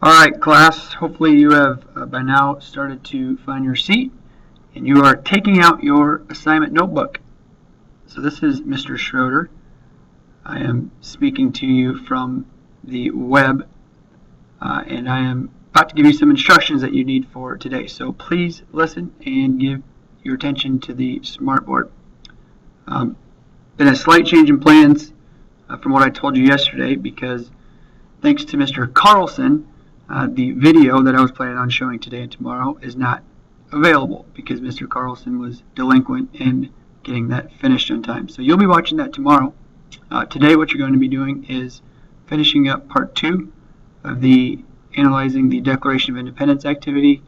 Alright class, hopefully you have by now started to find your seat and you are taking out your assignment notebook. So this is Mr. Schroeder. I am speaking to you from the web and I am about to give you some instructions that you need for today. So please listen and give your attention to the smartboard. Been a slight change in plans from what I told you yesterday because thanks to Mr. Carlson, the video that I was planning on showing today and tomorrow is not available because Mr. Carlson was delinquent in getting that finished on time. So you'll be watching that tomorrow. Today what you're going to be doing is finishing up part 2 of the analyzing the Declaration of Independence activity.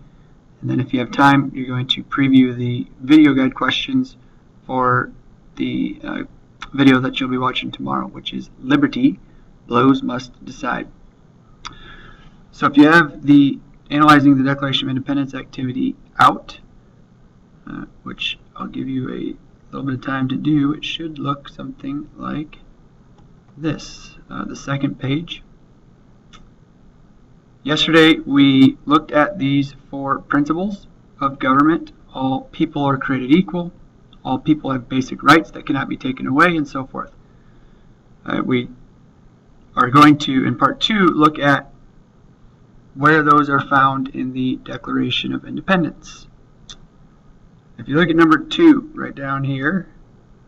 And then if you have time, you're going to preview the video guide questions for the video that you'll be watching tomorrow, which is Liberty, Blows Must Decide. So if you have the Analyzing the Declaration of Independence activity out, which I'll give you a little bit of time to do, it should look something like this, the second page. Yesterday we looked at these 4 principles of government. All people are created equal, all people have basic rights that cannot be taken away, and so forth. We are going to, in part 2, look at where those are found in the Declaration of Independence. If you look at number 2 right down here,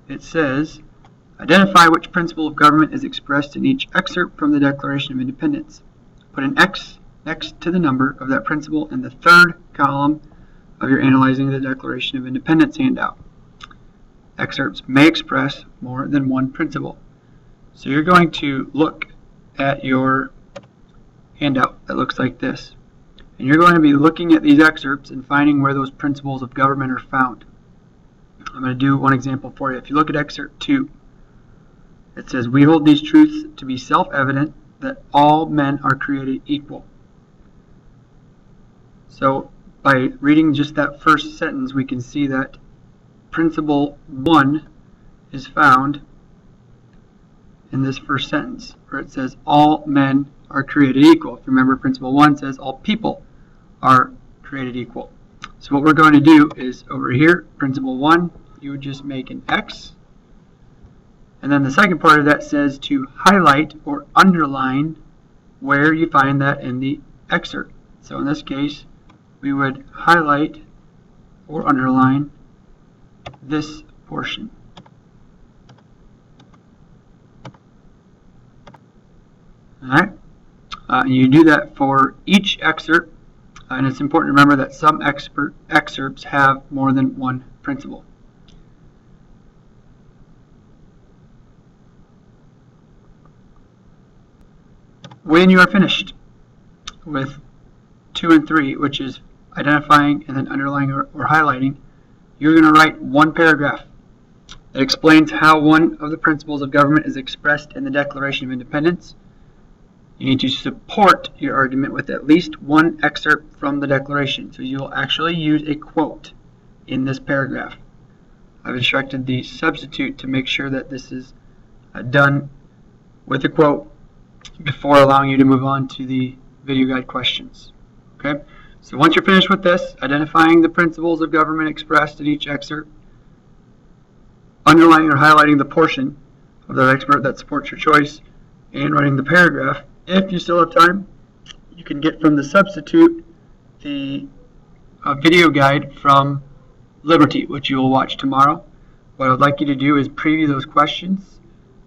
it says, identify which principle of government is expressed in each excerpt from the Declaration of Independence. Put an X next to the number of that principle in the 3rd column of your Analyzing the Declaration of Independence handout. Excerpts may express more than one principle. So you're going to look at your handout that looks like this. And you're going to be looking at these excerpts and finding where those principles of government are found. I'm going to do one example for you. If you look at excerpt 2, it says, we hold these truths to be self-evident that all men are created equal. So by reading just that first sentence, we can see that principle 1 is found in this first sentence, where it says all men are created equal. If you remember, principle 1 says all people are created equal. So what we're going to do is over here, principle 1, you would just make an X. And then the second part of that says to highlight or underline where you find that in the excerpt. So in this case, we would highlight or underline this portion. Alright, and you do that for each excerpt, and it's important to remember that some excerpts have more than one principle. When you are finished with 2 and 3, which is identifying and then underlining or highlighting, you're going to write one paragraph that explains how one of the principles of government is expressed in the Declaration of Independence. You need to support your argument with at least one excerpt from the Declaration. So you will actually use a quote in this paragraph. I've instructed the substitute to make sure that this is done with a quote before allowing you to move on to the video guide questions. Okay? So once you're finished with this, identifying the principles of government expressed in each excerpt, underlining or highlighting the portion of that excerpt that supports your choice, and writing the paragraph, if you still have time, you can get from the substitute the video guide from Liberty, which you will watch tomorrow. What I'd like you to do is preview those questions.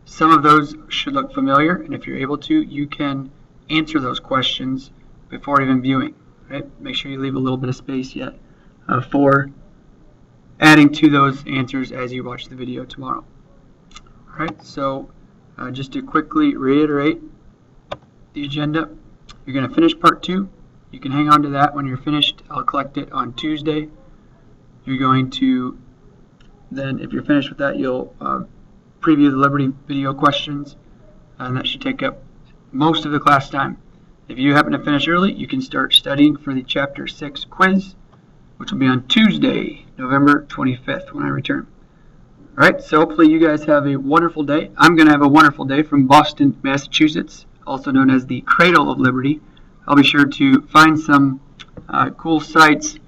Some of those should look familiar, and if you're able to, you can answer those questions before even viewing. Right? Make sure you leave a little bit of space yet for adding to those answers as you watch the video tomorrow. Alright, so just to quickly reiterate the agenda, you're going to finish part 2. You can hang on to that when you're finished. I'll collect it on Tuesday. You're going to then, if you're finished with that, you'll preview the Liberty video questions, and that should take up most of the class time. If you happen to finish early, you can start studying for the Chapter 6 quiz, which will be on Tuesday, November 25th when I return. Alright, so hopefully you guys have a wonderful day. I'm going to have a wonderful day from Boston, Massachusetts, also known as the Cradle of Liberty. I'll be sure to find some cool sites.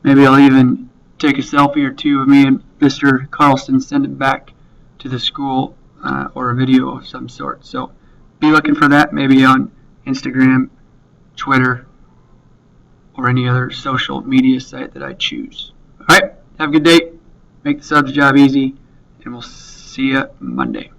Maybe I'll even take a selfie or two of me and Mr. Carlson, send it back to the school, or a video of some sort. So be looking for that, maybe on Instagram, Twitter, or any other social media site that I choose. All right, have a good day. Make the subs job easy, and we'll see you Monday.